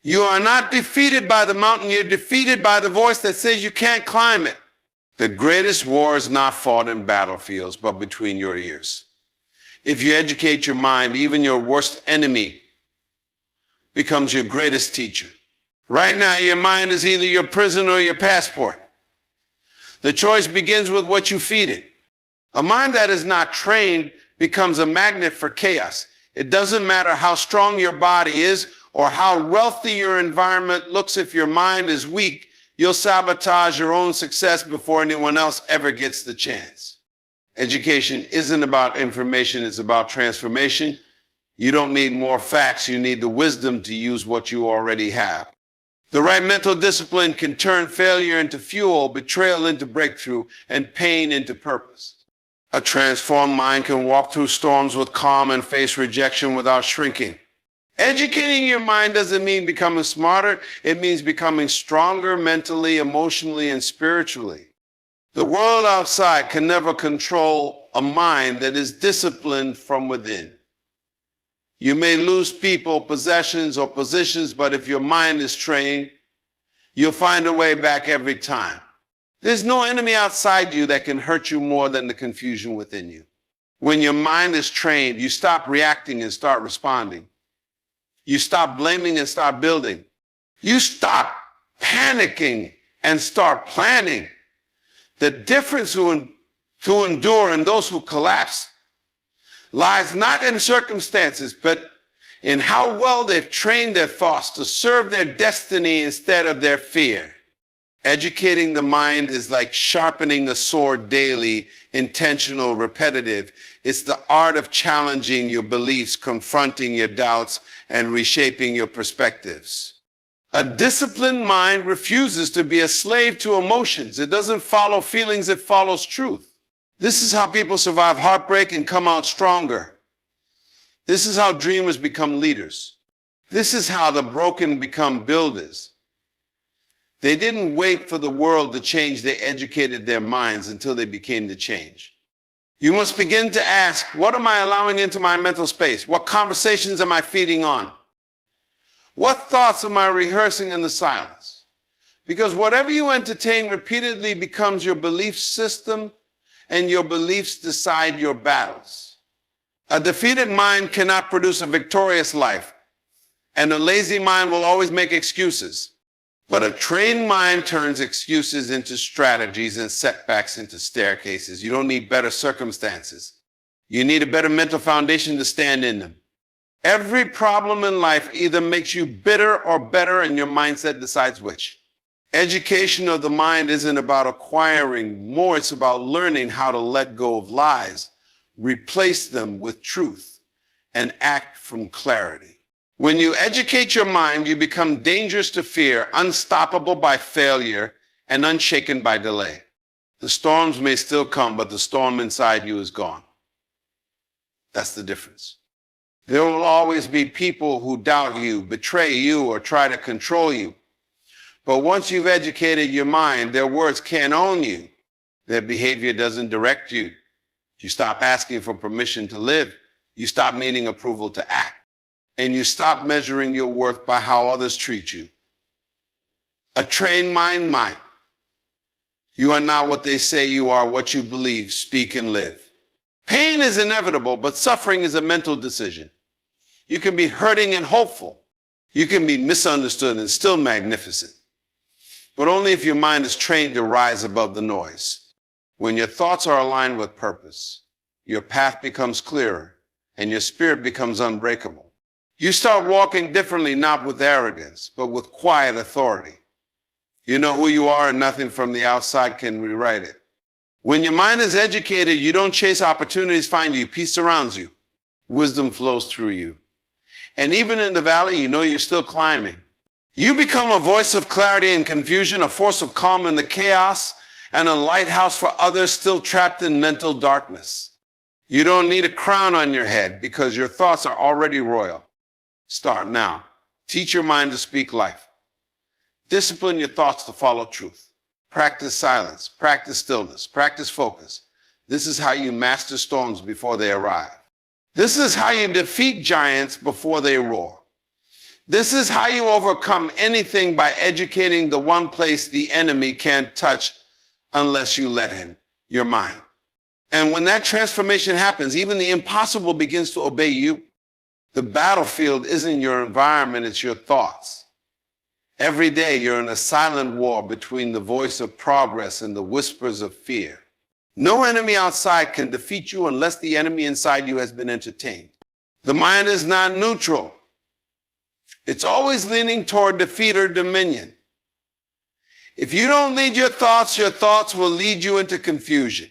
You are not defeated by the mountain. You're defeated by the voice that says you can't climb it. The greatest war is not fought in battlefields, but between your ears. If you educate your mind, even your worst enemy becomes your greatest teacher. Right now, your mind is either your prison or your passport. The choice begins with what you feed it. A mind that is not trained becomes a magnet for chaos. It doesn't matter how strong your body is or how wealthy your environment looks. If your mind is weak, you'll sabotage your own success before anyone else ever gets the chance. Education isn't about information, it's about transformation. You don't need more facts, you need the wisdom to use what you already have. The right mental discipline can turn failure into fuel, betrayal into breakthrough, and pain into purpose. A transformed mind can walk through storms with calm and face rejection without shrinking. Educating your mind doesn't mean becoming smarter. It means becoming stronger mentally, emotionally, and spiritually. The world outside can never control a mind that is disciplined from within. You may lose people, possessions, or positions, but if your mind is trained, you'll find a way back every time. There's no enemy outside you that can hurt you more than the confusion within you. When your mind is trained, you stop reacting and start responding. You stop blaming and start building. You stop panicking and start planning. The difference to endure and those who collapse lies not in circumstances, but in how well they've trained their thoughts to serve their destiny instead of their fear. Educating the mind is like sharpening a sword daily, intentional, repetitive. It's the art of challenging your beliefs, confronting your doubts, and reshaping your perspectives. A disciplined mind refuses to be a slave to emotions. It doesn't follow feelings, it follows truth. This is how people survive heartbreak and come out stronger. This is how dreamers become leaders. This is how the broken become builders. They didn't wait for the world to change, they educated their minds until they became the change. You must begin to ask, what am I allowing into my mental space? What conversations am I feeding on? What thoughts am I rehearsing in the silence? Because whatever you entertain repeatedly becomes your belief system, and your beliefs decide your battles. A defeated mind cannot produce a victorious life, and a lazy mind will always make excuses. But a trained mind turns excuses into strategies and setbacks into staircases. You don't need better circumstances. You need a better mental foundation to stand in them. Every problem in life either makes you bitter or better, and your mindset decides which. Education of the mind isn't about acquiring more, it's about learning how to let go of lies, replace them with truth, and act from clarity. When you educate your mind, you become dangerous to fear, unstoppable by failure, and unshaken by delay. The storms may still come, but the storm inside you is gone. That's the difference. There will always be people who doubt you, betray you, or try to control you. But once you've educated your mind, their words can't own you. Their behavior doesn't direct you. You stop asking for permission to live. You stop needing approval to act. And you stop measuring your worth by how others treat you. A trained mind might. You are not what they say you are, what you believe, speak, and live. Pain is inevitable, but suffering is a mental decision. You can be hurting and hopeful. You can be misunderstood and still magnificent. But only if your mind is trained to rise above the noise. When your thoughts are aligned with purpose, your path becomes clearer and your spirit becomes unbreakable. You start walking differently, not with arrogance, but with quiet authority. You know who you are and nothing from the outside can rewrite it. When your mind is educated, you don't chase opportunities find you. Peace surrounds you. Wisdom flows through you. And even in the valley, you know you're still climbing. You become a voice of clarity in confusion, a force of calm in the chaos, and a lighthouse for others still trapped in mental darkness. You don't need a crown on your head because your thoughts are already royal. Start now. Teach your mind to speak life. Discipline your thoughts to follow truth. Practice silence. Practice stillness. Practice focus. This is how you master storms before they arrive. This is how you defeat giants before they roar. This is how you overcome anything, by educating the one place the enemy can't touch unless you let him, your mind. And when that transformation happens, even the impossible begins to obey you. The battlefield isn't your environment, it's your thoughts. Every day you're in a silent war between the voice of progress and the whispers of fear. No enemy outside can defeat you unless the enemy inside you has been entertained. The mind is not neutral. It's always leaning toward defeat or dominion. If you don't lead your thoughts will lead you into confusion.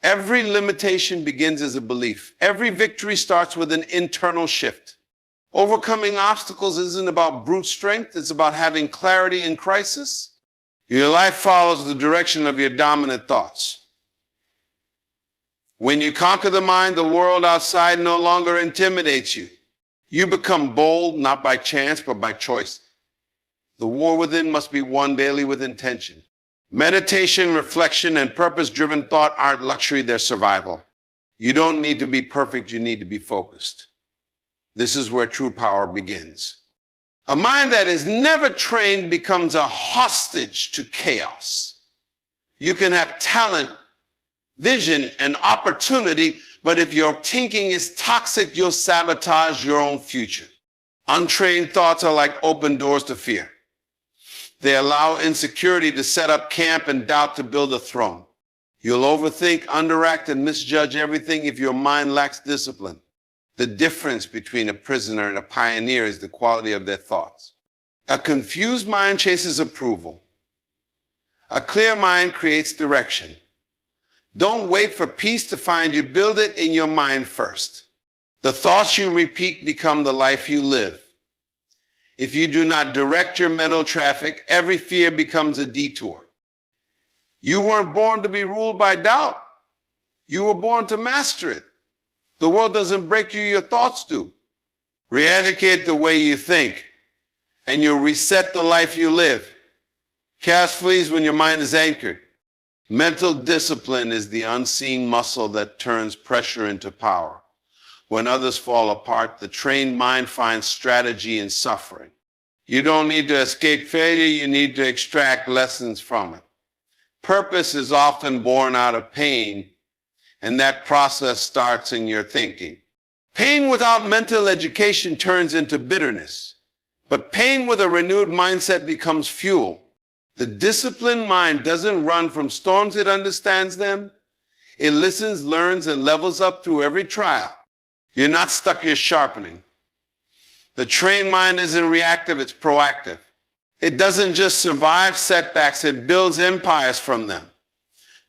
Every limitation begins as a belief. Every victory starts with an internal shift. Overcoming obstacles isn't about brute strength, it's about having clarity in crisis. Your life follows the direction of your dominant thoughts. When you conquer the mind, the world outside no longer intimidates you. You become bold, not by chance, but by choice. The war within must be won daily with intention. Meditation, reflection, and purpose-driven thought aren't luxury, they're survival. You don't need to be perfect, you need to be focused. This is where true power begins. A mind that is never trained becomes a hostage to chaos. You can have talent, vision, and opportunity, but if your thinking is toxic, you'll sabotage your own future. Untrained thoughts are like open doors to fear. They allow insecurity to set up camp and doubt to build a throne. You'll overthink, underact, and misjudge everything if your mind lacks discipline. The difference between a prisoner and a pioneer is the quality of their thoughts. A confused mind chases approval. A clear mind creates direction. Don't wait for peace to find you. Build it in your mind first. The thoughts you repeat become the life you live. If you do not direct your mental traffic, every fear becomes a detour. You weren't born to be ruled by doubt. You were born to master it. The world doesn't break you, your thoughts do. Re-educate the way you think, and you'll reset the life you live. Chaos flees when your mind is anchored. Mental discipline is the unseen muscle that turns pressure into power. When others fall apart, the trained mind finds strategy in suffering. You don't need to escape failure, you need to extract lessons from it. Purpose is often born out of pain, and that process starts in your thinking. Pain without mental education turns into bitterness, but pain with a renewed mindset becomes fuel. The disciplined mind doesn't run from storms, it understands them. It listens, learns, and levels up through every trial. You're not stuck, you're sharpening. The trained mind isn't reactive, it's proactive. It doesn't just survive setbacks, it builds empires from them.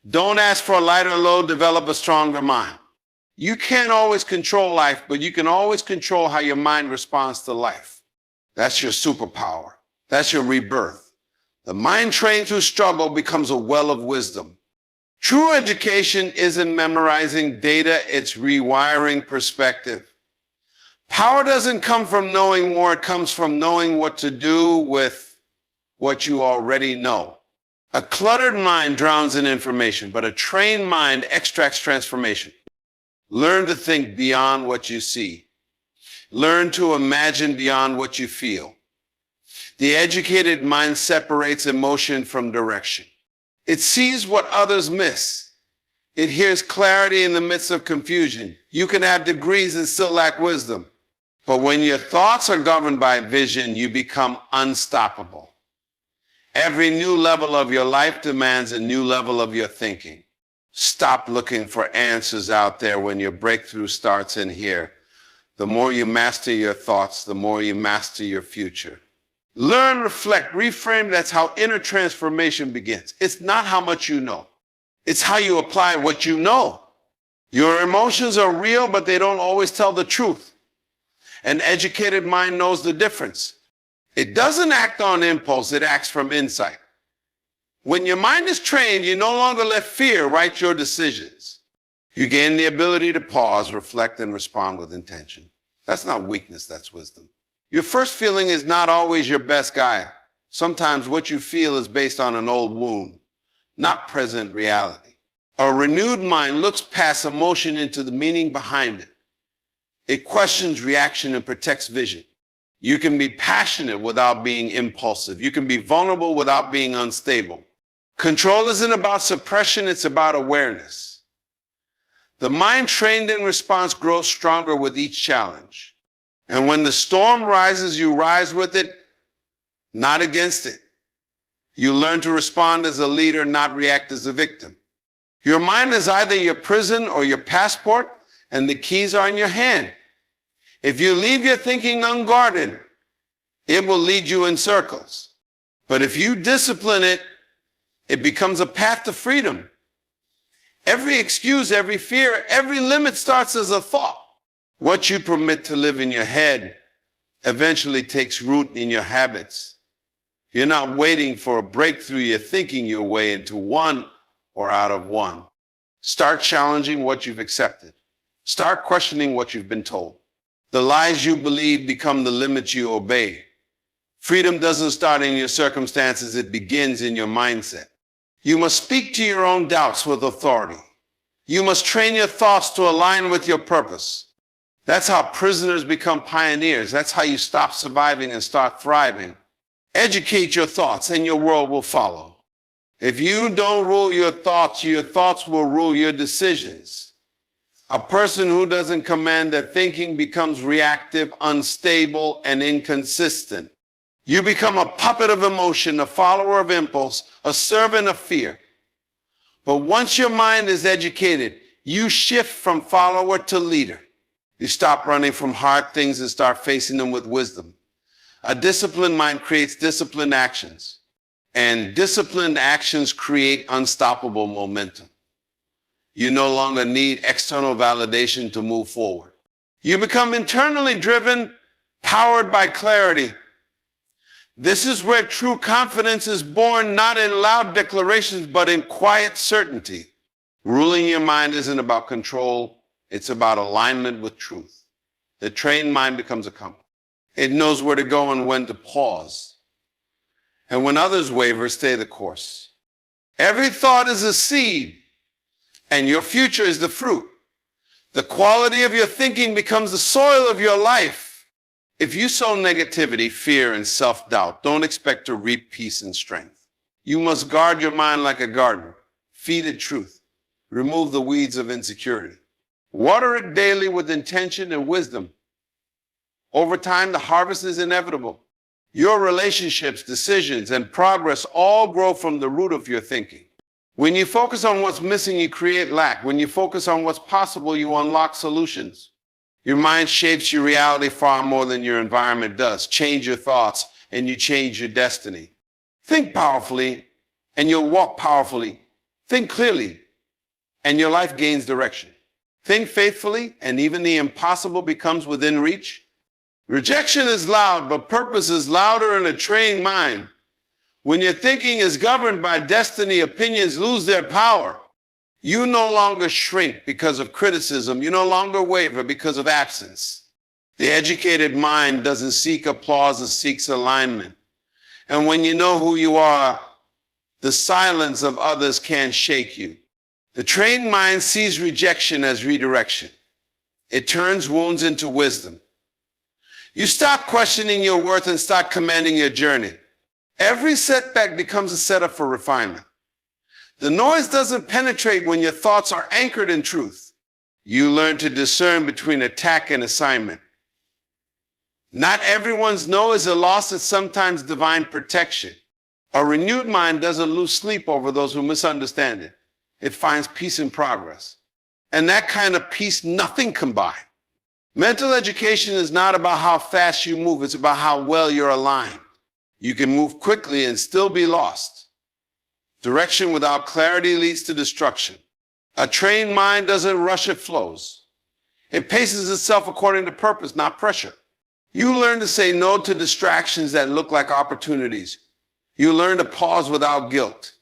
Don't ask for a lighter load, develop a stronger mind. You can't always control life, but you can always control how your mind responds to life. That's your superpower. That's your rebirth. The mind trained through struggle becomes a well of wisdom. True education isn't memorizing data, it's rewiring perspective. Power doesn't come from knowing more, it comes from knowing what to do with what you already know. A cluttered mind drowns in information, but a trained mind extracts transformation. Learn to think beyond what you see. Learn to imagine beyond what you feel. The educated mind separates emotion from direction. It sees what others miss. It hears clarity in the midst of confusion. You can have degrees and still lack wisdom. But when your thoughts are governed by vision, you become unstoppable. Every new level of your life demands a new level of your thinking. Stop looking for answers out there when your breakthrough starts in here. The more you master your thoughts, the more you master your future. Learn, reflect, reframe. That's how inner transformation begins. It's not how much you know. It's how you apply what you know. Your emotions are real, but they don't always tell the truth. An educated mind knows the difference. It doesn't act on impulse, it acts from insight. When your mind is trained, you no longer let fear write your decisions. You gain the ability to pause, reflect, and respond with intention. That's not weakness, that's wisdom. Your first feeling is not always your best guide. Sometimes what you feel is based on an old wound, not present reality. A renewed mind looks past emotion into the meaning behind it. It questions reaction and protects vision. You can be passionate without being impulsive. You can be vulnerable without being unstable. Control isn't about suppression, it's about awareness. The mind trained in response grows stronger with each challenge. And when the storm rises, you rise with it, not against it. You learn to respond as a leader, not react as a victim. Your mind is either your prison or your passport, and the keys are in your hand. If you leave your thinking unguarded, it will lead you in circles. But if you discipline it, it becomes a path to freedom. Every excuse, every fear, every limit starts as a thought. What you permit to live in your head eventually takes root in your habits. You're not waiting for a breakthrough, you're thinking your way into one or out of one. Start challenging what you've accepted. Start questioning what you've been told. The lies you believe become the limits you obey. Freedom doesn't start in your circumstances, it begins in your mindset. You must speak to your own doubts with authority. You must train your thoughts to align with your purpose. That's how prisoners become pioneers. That's how you stop surviving and start thriving. Educate your thoughts and your world will follow. If you don't rule your thoughts will rule your decisions. A person who doesn't command their thinking becomes reactive, unstable, and inconsistent. You become a puppet of emotion, a follower of impulse, a servant of fear. But once your mind is educated, you shift from follower to leader. You stop running from hard things and start facing them with wisdom. A disciplined mind creates disciplined actions, and disciplined actions create unstoppable momentum. You no longer need external validation to move forward. You become internally driven, powered by clarity. This is where true confidence is born, not in loud declarations, but in quiet certainty. Ruling your mind isn't about control, it's about alignment with truth. The trained mind becomes a compass. It knows where to go and when to pause. And when others waver, stay the course. Every thought is a seed, and your future is the fruit. The quality of your thinking becomes the soil of your life. If you sow negativity, fear, and self-doubt, don't expect to reap peace and strength. You must guard your mind like a garden. Feed it truth. Remove the weeds of insecurity. Water it daily with intention and wisdom. Over time, the harvest is inevitable. Your relationships, decisions, and progress all grow from the root of your thinking. When you focus on what's missing, you create lack. When you focus on what's possible, you unlock solutions. Your mind shapes your reality far more than your environment does. Change your thoughts and you change your destiny. Think powerfully and you'll walk powerfully. Think clearly and your life gains direction. Think faithfully and even the impossible becomes within reach. Rejection is loud, but purpose is louder in a trained mind. When your thinking is governed by destiny, opinions lose their power. You no longer shrink because of criticism. You no longer waver because of absence. The educated mind doesn't seek applause, it seeks alignment. And when you know who you are, the silence of others can't shake you. The trained mind sees rejection as redirection. It turns wounds into wisdom. You stop questioning your worth and start commanding your journey. Every setback becomes a setup for refinement. The noise doesn't penetrate when your thoughts are anchored in truth. You learn to discern between attack and assignment. Not everyone's no is a loss, it's sometimes divine protection. A renewed mind doesn't lose sleep over those who misunderstand it. It finds peace in progress. And that kind of peace, nothing can buy. Mental education is not about how fast you move, it's about how well you're aligned. You can move quickly and still be lost. Direction without clarity leads to destruction. A trained mind doesn't rush, it flows. It paces itself according to purpose, not pressure. You learn to say no to distractions that look like opportunities. You learn to pause without guilt.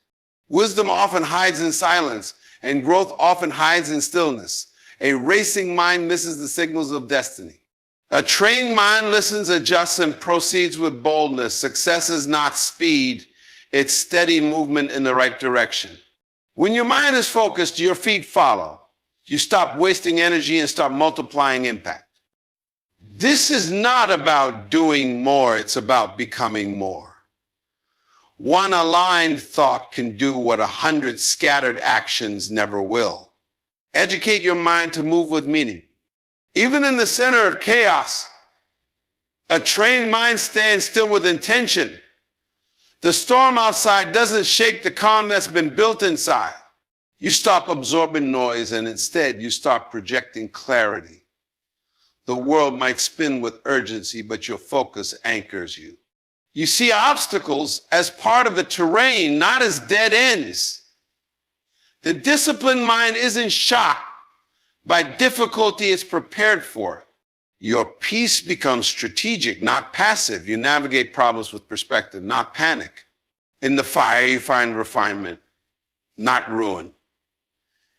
Wisdom often hides in silence, and growth often hides in stillness. A racing mind misses the signals of destiny. A trained mind listens, adjusts, and proceeds with boldness. Success is not speed. It's steady movement in the right direction. When your mind is focused, your feet follow. You stop wasting energy and start multiplying impact. This is not about doing more, it's about becoming more. One aligned thought can do what 100 scattered actions never will. Educate your mind to move with meaning. Even in the center of chaos, a trained mind stands still with intention. The storm outside doesn't shake the calm that's been built inside. You stop absorbing noise and instead you start projecting clarity. The world might spin with urgency, but your focus anchors you. You see obstacles as part of the terrain, not as dead ends. The disciplined mind isn't shocked by difficulty, it's prepared for it. Your peace becomes strategic, not passive. You navigate problems with perspective, not panic. In the fire, you find refinement, not ruin.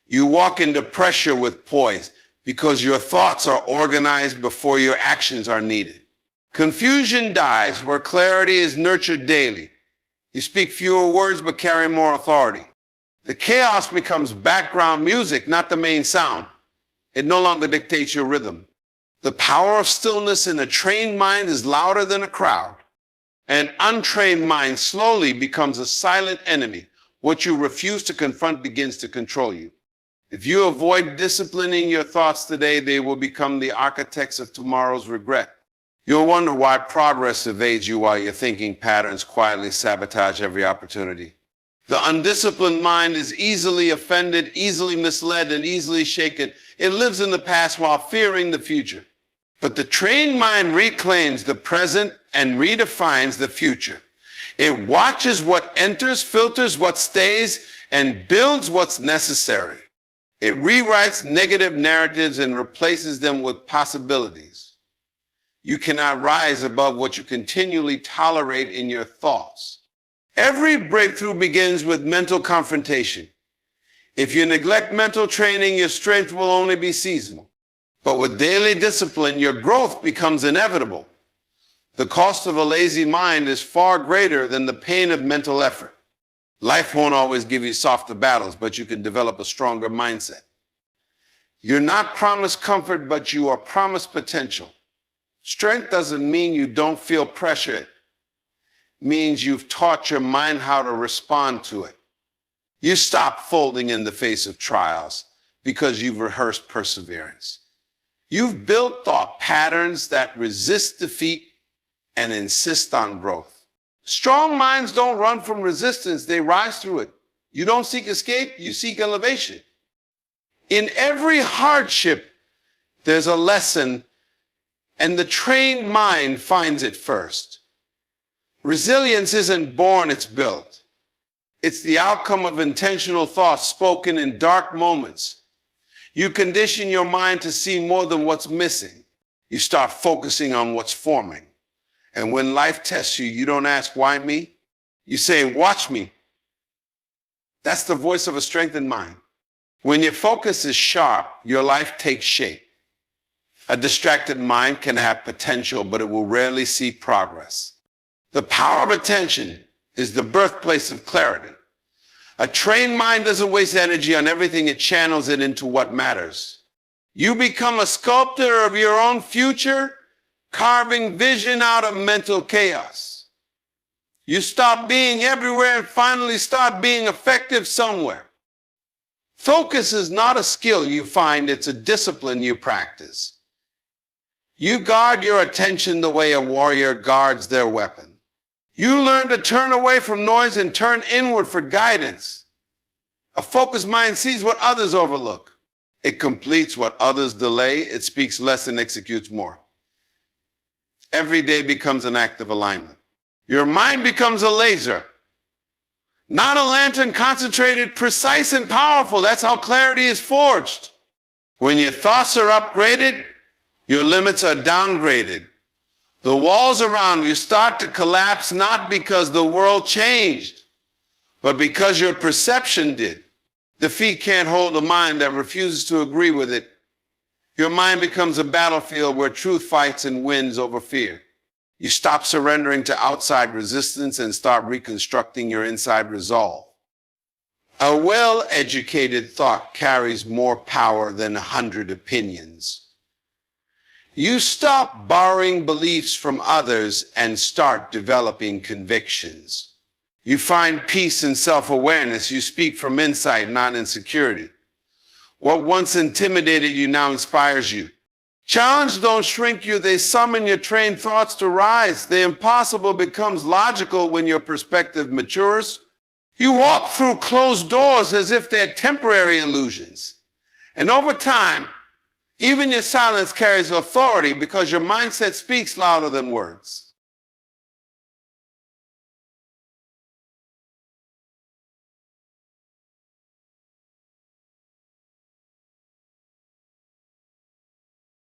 You walk into pressure with poise because your thoughts are organized before your actions are needed. Confusion dies where clarity is nurtured daily. You speak fewer words but carry more authority. The chaos becomes background music, not the main sound. It no longer dictates your rhythm. The power of stillness in a trained mind is louder than a crowd. An untrained mind slowly becomes a silent enemy. What you refuse to confront begins to control you. If you avoid disciplining your thoughts today, they will become the architects of tomorrow's regret. You'll wonder why progress evades you while your thinking patterns quietly sabotage every opportunity. The undisciplined mind is easily offended, easily misled, and easily shaken. It lives in the past while fearing the future. But the trained mind reclaims the present and redefines the future. It watches what enters, filters what stays, and builds what's necessary. It rewrites negative narratives and replaces them with possibilities. You cannot rise above what you continually tolerate in your thoughts. Every breakthrough begins with mental confrontation. If you neglect mental training, your strength will only be seasonal. But with daily discipline, your growth becomes inevitable. The cost of a lazy mind is far greater than the pain of mental effort. Life won't always give you softer battles, but you can develop a stronger mindset. You're not promised comfort, but you are promised potential. Strength doesn't mean you don't feel pressure. It means you've taught your mind how to respond to it. You stop folding in the face of trials because you've rehearsed perseverance. You've built thought patterns that resist defeat and insist on growth. Strong minds don't run from resistance, they rise through it. You don't seek escape, you seek elevation. In every hardship, there's a lesson, and the trained mind finds it first. Resilience isn't born, it's built. It's the outcome of intentional thoughts spoken in dark moments. You condition your mind to see more than what's missing. You start focusing on what's forming. And when life tests you, you don't ask, why me? You say, watch me. That's the voice of a strengthened mind. When your focus is sharp, your life takes shape. A distracted mind can have potential, but it will rarely see progress. The power of attention is the birthplace of clarity. A trained mind doesn't waste energy on everything, it channels it into what matters. You become a sculptor of your own future, carving vision out of mental chaos. You stop being everywhere and finally start being effective somewhere. Focus is not a skill you find, it's a discipline you practice. You guard your attention the way a warrior guards their weapon. You learn to turn away from noise and turn inward for guidance. A focused mind sees what others overlook. It completes what others delay. It speaks less and executes more. Every day becomes an act of alignment. Your mind becomes a laser, not a lantern, concentrated, precise, and powerful. That's how clarity is forged. When your thoughts are upgraded, your limits are downgraded. The walls around you start to collapse not because the world changed, but because your perception did. Defeat can't hold a mind that refuses to agree with it. Your mind becomes a battlefield where truth fights and wins over fear. You stop surrendering to outside resistance and start reconstructing your inside resolve. A well-educated thought carries more power than 100 opinions. You stop borrowing beliefs from others and start developing convictions. You find peace and self-awareness. You speak from insight, not insecurity. What once intimidated you now inspires you. Challenges don't shrink you, they summon your trained thoughts to rise. The impossible becomes logical when your perspective matures. You walk through closed doors as if they're temporary illusions. And over time, even your silence carries authority because your mindset speaks louder than words.